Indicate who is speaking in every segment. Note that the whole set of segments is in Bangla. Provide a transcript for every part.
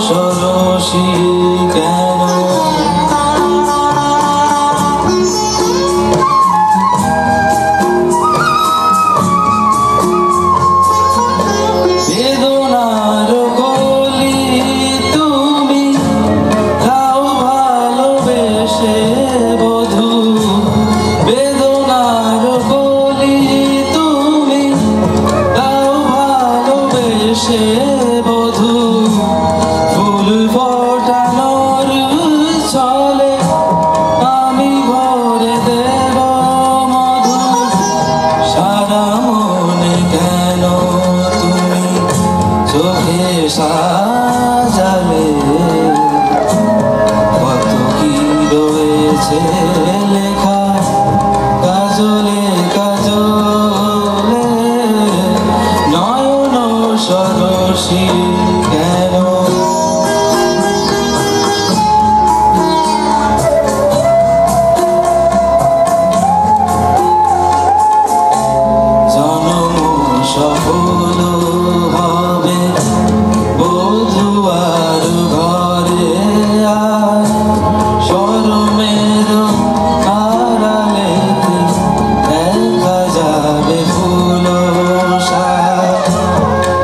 Speaker 1: সরসী কেন বেদনার কলি তুমি দাও ভালোবেসে বধূ বেদনার কলি তুমি দাও ভালোবেসে বধূ ফুল ফোটানোর ছলে আমি ভরে দেব মধু সারা মনে কেন তুমি চোখে সাজালে কত কি রয়েছে লেখা কাজলে কাজলে নয়ন সরসী কেন জনম সফল হবে বধুয়ার ঘরে আয় শরমের আড়ালে দেখা যাবে ফুল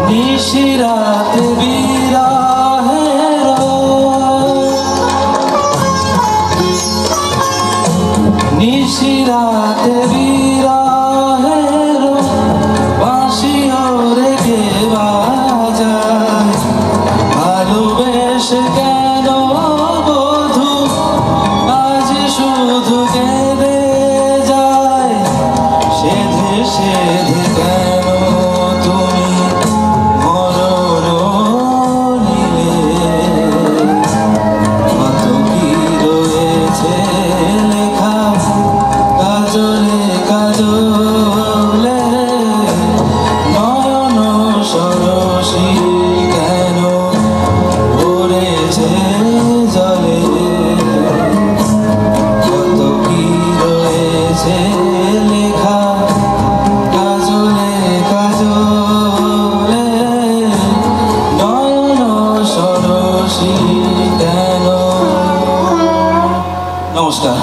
Speaker 1: নিশিরাত বিরাহের নিশিরাত বিরাহের বাঁশিও রেখে বাজায় ভালোবেসে কেন বধূ আজ শুধু কেঁদে যায় সেধে সেধে কেন তুমি মরণ নিলে কত কি রয়েছে লেখা কাজলে কাজলে নয়ন সরসী কেন পড়েছে জলে কত কি রয়েছে লেখা কাজলে কাজলে নয়ন সরসী কেন। নমস্কার।